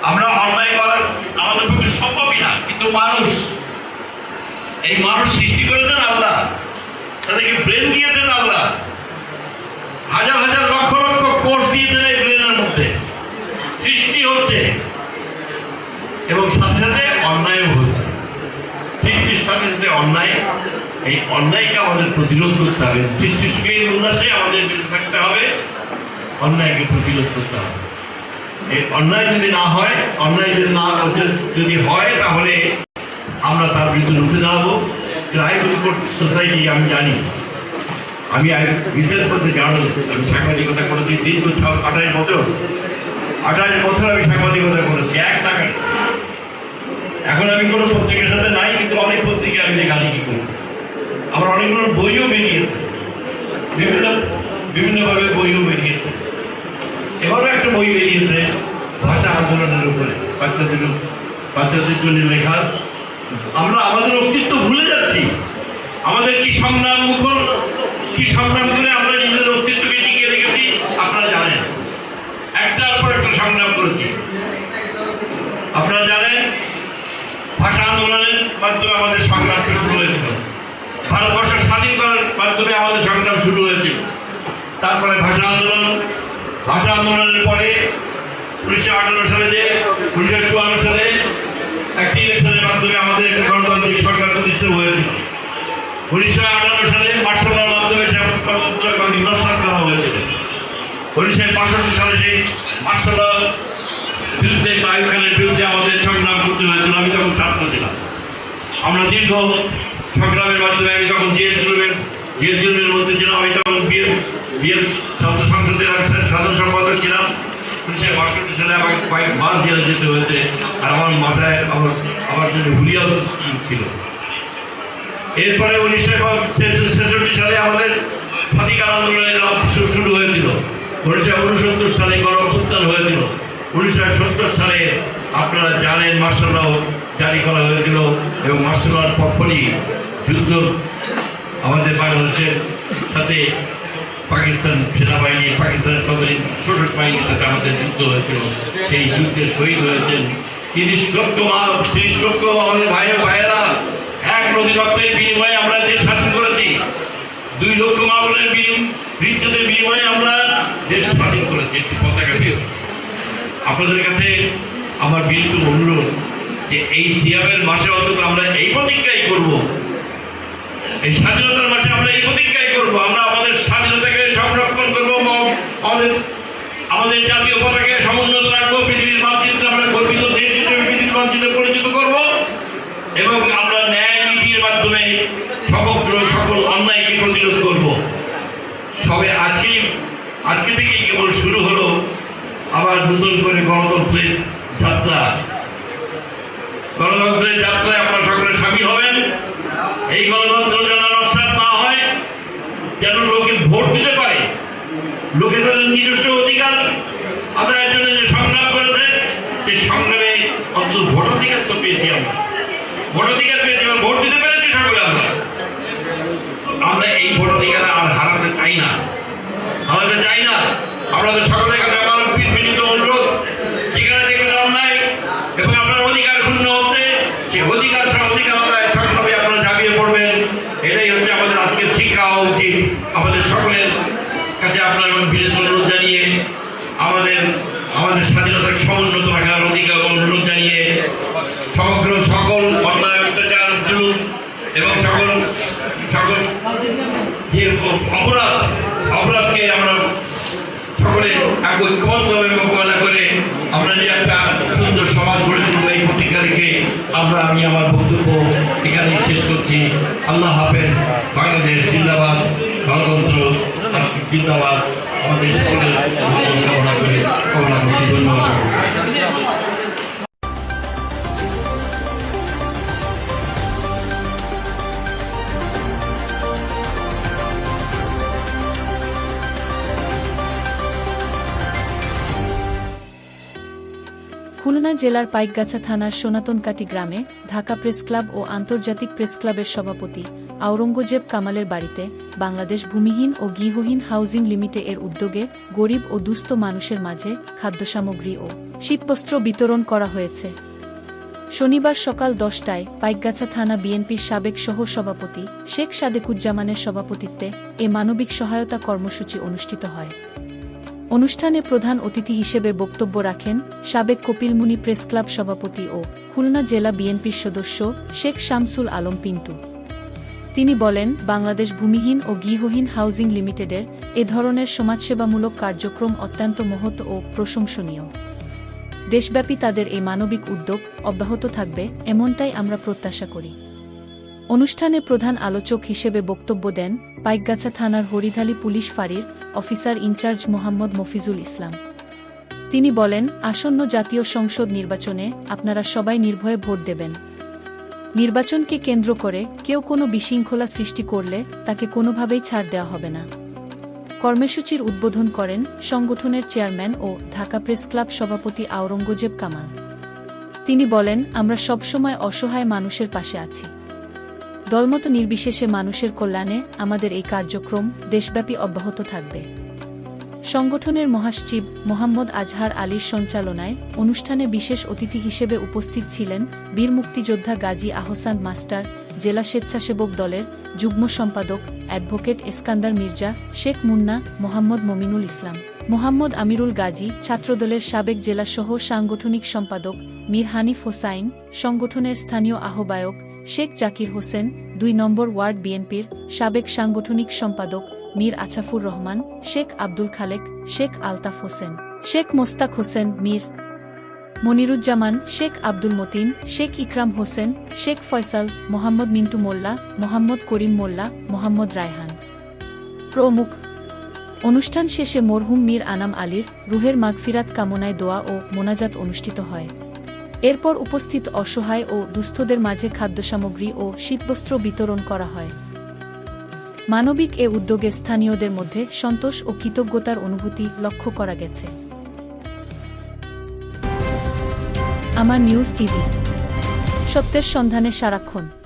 আমরা অন্যায় করার আমাদের পক্ষে সম্ভবই না, কিন্তু মানুষ, এই মানুষ সৃষ্টি করেছেন আল্লাহ, তাদেরকে ব্রেন দিয়েছেন আল্লাহ, হাজার হাজার লক্ষ লক্ষ কোষ দিয়েছেন এই ব্রেনের মধ্যে, সৃষ্টি হচ্ছে এবং সাথে সাথে অন্যায়ও হচ্ছে। সৃষ্টির সাথে সাথে অন্যায়, এই অন্যায়কে আমাদের প্রতিরোধ করতে হবে। সৃষ্টির সঙ্গে উল্লাসে আমাদের বেঁচে থাকতে হবে, অন্যায়কে প্রতিরোধ করতে হবে। এই অন্যায় যদি না হয়, অন্যায় যদি হয়, তাহলে আমরা তার বিরুদ্ধে রুখে দাঁড়াবো। হাইকোর্ট সোসাইটি আমি জানি, আমি বিশেষ করতে জার্নালিস্ট, আমি সাংবাদিকতা করেছি দীর্ঘ 28 বছর। 28 বছর আমি সাংবাদিকতা করেছি, এক টাকা। এখন আমি কোনো পত্রিকার সাথে নাই, কিন্তু অনেক পত্রিকা আমি লেখালেখি করি। আমার অনেকগুলো বইও বেরিয়েছে, বিভিন্নভাবে বইও বেরিয়েছে। এবারও একটা বই বেরিয়েছে ভাষা আন্দোলনের উপরে, বাচ্চাদের জন্য লেখা। আমরা আমাদের অস্তিত্ব ভুলে যাচ্ছি। আমাদের কি সংগ্রাম করে আমরা নিজেদের অস্তিত্বকে টিকিয়ে রেখেছি আপনারা জানেন। একটার পর একটা সংগ্রাম করেছি। আপনারা জানেন ভাষা আন্দোলনের মাধ্যমে আমাদের সংগ্রাম শুরু হয়েছিল, ভারতবর্ষ স্বাধীন করার মাধ্যমে আমাদের সংগ্রাম শুরু হয়েছিল। তারপরে ভাষা আন্দোলনের পরে 1958 সালে 1954 সালে একটি ইলেকশনের মাধ্যমে আমাদের একটা গণতান্ত্রিক সরকার প্রতিষ্ঠা হয়েছিল। 1958 সালে মার্শালের মাধ্যমে নির্বাচন করা হয়েছিল। 1965 সালে সেই মার্শালের বিরুদ্ধে, আইয়ুব খানের বিরুদ্ধে আমাদের সংগ্রাম করতে হয়েছিল। আমি তখন ছাত্র ছিলাম। আমরা দীর্ঘ সংগ্রামের মাধ্যমে, আমি তখন জিএস জুলুমের মধ্যে ছিলাম। আমি তখন বিএম ছাত্র সংসদের সাধারণ সম্পাদক ছিলাম। 1962 সালে আমাকে কয়েকবার জেলে যেতে হয়েছে, আর আমার মাথায় আমার জন্য হুলিয়াও ছিল। এরপরে 1966 সালে আমাদের স্বাধিকার আন্দোলনের শুরু হয়েছিল। 1969 সালে গণঅভ্যুত্থান হয়েছিল। 1970 সালে আপনারা জানেন মার্শাল ল জারি করা হয়েছিল, এবং মার্শাল লর পক্ষ নিয়ে যুদ্ধ আমাদের বাংলাদেশের সাথে পাকিস্তান সেনাবাহিনী, পাকিস্তানের সশস্ত্র বাহিনীর সাথে আমাদের যুদ্ধ হয়েছিল। সেই যুদ্ধে শহীদ হয়েছেন 30 লক্ষ আমাদের ভাইয়েরা। 1 নদী রক্তের বিনিময়ে আমরা দেশ স্বাধীন করেছি। 2 লক্ষ মা বোনের বীর্যদের বিনিময়ে আমরা দেশ স্বাধীন করেছি, একটি পতাকা দিয়ে। আপনাদের কাছে আমার বিনীত অনুরোধ যে এই সিয়ামের মাসে অন্তত আমরা এই প্রতিজ্ঞাই করব, এই স্বাধীনতার মাসে আমরা এই প্রতিজ্ঞাই করবো, আমরা আমাদের স্বাধীনতাকে সংরক্ষণ করবো, আমাদের জাতীয় পতাকাকে সমুন্নত রাখবো, পৃথিবীর মানচিত্রে আমরা গর্বিত দেশ হিসেবে পৃথিবীর মানচিত্রে পরিচিত করবো, এবং আমরা ন্যায় নীতির মাধ্যমে সকল অন্যায়কে প্রতিরোধ করবো। সবে আজকে থেকেই কেবল শুরু হলো আবার নতুন করে গণতন্ত্রের যাত্রায় আপনারা সকলে সামিল হবেন। এই গণতন্ত্র যেন নস্যাৎ না হয়, যেন লোকে ভোট দিতে পারে, লোকে তাদের নিজস্ব অধিকার আদায়ের জন্য যে সংগ্রাম করেছে, সেই সংগ্রামে অন্তত ভোটাধিকার তো পেয়েছি। আমরা ভোটাধিকার পেয়েছি, ভোট দিতে পেরেছি সকলে। আমরা এই ভোটাধিকার আর হারাতে চাই না। আপনাদের সকলের কাছে আমার বিনীত অনুরোধ, যেখানে দেখবেন অন্যায় এবং আপনার অধিকার ক্ষুণ্ণ হচ্ছে, সেই অধিকার আদায় সংগ্রামে আপনারা ঝাঁপিয়ে পড়বেন। এটাই হচ্ছে আমাদের আজকের শিক্ষা হওয়া উচিত। আমাদের সকলের কাছে আপনার বিনীত অনুরোধ জানিয়ে, আমাদের স্বাধীনতাকে সমুন্নত রাখার অধিকার অনুরোধ জানিয়ে, সকল অন্যায়, অত্যাচার, জুলুম এবং সকল যে অপরাধকে আমরা সকলে ঐক্যবদ্ধভাবে মোকাবেলা করে আমরা যে একটা সুন্দর সমাজ গড়ে তুলব, এই প্রতিজ্ঞা রেখে আমি আমার বক্তব্য এখানেই শেষ করছি। আল্লাহ হাফেজ। বাংলাদেশ জিন্দাবাদ, গণতন্ত্র জিন্দাবাদ। আমাদের সকলের কামনা করছি। ধন্যবাদ। খুলনা জেলার পাইকগাছা থানার সোনাতনকাটি গ্রামে ঢাকা প্রেস ক্লাব ও আন্তর্জাতিক প্রেস ক্লাবের সভাপতি আওরঙ্গজেব কামালের বাড়িতে বাংলাদেশ ভূমিহীন ও গৃহহীন হাউজিং লিমিটেড উদ্যোগে গরিব ও দুস্থ মানুষের মাঝে খাদ্যসামগ্রী ও শীতবস্ত্র বিতরণ করা হয়েছে। শনিবার সকাল 10টায় পাইকগাছা থানা বিএনপির সাবেক সহ-সভাপতি শেখ সাদেকুজ্জামানের সভাপতিত্বে এ মানবিক সহায়তা কর্মসূচি অনুষ্ঠিত হয়। অনুষ্ঠানে প্রধান অতিথি হিসেবে বক্তব্য রাখেন সাবেক কপিলমুনি প্রেসক্লাব সভাপতি ও খুলনা জেলা বিএনপির সদস্য শেখ শামসুল আলম পিন্টু। তিনি বলেন, বাংলাদেশ ভূমিহীন ও গৃহহীন হাউজিং লিমিটেডের এ ধরনের সমাজসেবামূলক কার্যক্রম অত্যন্ত মহৎ ও প্রশংসনীয়। দেশব্যাপী তাদের এই মানবিক উদ্যোগ অব্যাহত থাকবে এমনটাই আমরা প্রত্যাশা করি। অনুষ্ঠানে প্রধান আলোচক হিসেবে বক্তব্য দেন পাইকগাছা থানার হরিধালী পুলিশ ফাঁড়ির অফিসার ইনচার্জ মোহাম্মদ মফিজুল ইসলাম। তিনি বলেন, আসন্ন জাতীয় সংসদ নির্বাচনে আপনারা সবাই নির্ভয়ে ভোট দেবেন। নির্বাচনকে কেন্দ্র করে কেউ কোনো বিশৃঙ্খলা সৃষ্টি করলে তাকে কোনোভাবেই ছাড় দেওয়া হবে না। কর্মসূচির উদ্বোধন করেন সংগঠনের চেয়ারম্যান ও ঢাকা প্রেস ক্লাব সভাপতি আওরঙ্গজেব কামাল। তিনি বলেন, আমরা সবসময় অসহায় মানুষের পাশে আছি। দলমত নির্বিশেষে মানুষের কল্যাণে আমাদের এই কার্যক্রম দেশব্যাপী অব্যাহত থাকবে। সংগঠনের মহাসচিব মোহাম্মদ আজহার আলীর সঞ্চালনায় অনুষ্ঠানে বিশেষ অতিথি হিসেবে উপস্থিত ছিলেন বীর মুক্তিযোদ্ধা গাজী আহসান মাস্টার, জেলা স্বেচ্ছাসেবক দলের যুগ্ম সম্পাদক অ্যাডভোকেট এসকান্দার মির্জা, শেখ মুন্না, মোহাম্মদ মমিনুল ইসলাম, মোহাম্মদ আমিরুল গাজী, ছাত্রদলের সাবেক জেলা সহ সাংগঠনিক সম্পাদক মীর হানিফ হোসাইন, সংগঠনের স্থানীয় আহ্বায়ক শেখ জাকির হোসেন, ২ নম্বর ওয়ার্ড বিএনপির সাবেক সাংগঠনিক সম্পাদক মীর আছাফুর রহমান, শেখ আব্দুল খালেক, শেখ আলতাফ হোসেন, শেখ মোস্তাক হোসেন, মীর মনিরুজ্জামান, শেখ আব্দুল মতিন, শেখ ইকরাম হোসেন, শেখ ফয়সাল, মোহাম্মদ মিন্টু মোল্লা, মোহাম্মদ করিম মোল্লা, মোহাম্মদ রায়হান প্রমুখ। অনুষ্ঠান শেষে মরহুম মীর আনাম আলীর রুহের মাগফিরাত কামনায় দোয়া ও মোনাজাত অনুষ্ঠিত হয়। এরপর উপস্থিত অসহায় ও দুস্থদের মাঝে খাদ্যসামগ্রী ও শীতবস্ত্র বিতরণ করা হয়। মানবিক এ উদ্যোগে স্থানীয়দের মধ্যে সন্তোষ ও কৃতজ্ঞতার অনুভূতি লক্ষ্য করা গেছে। আমার নিউজ টিভি, সত্যের সন্ধানে সারাক্ষণ।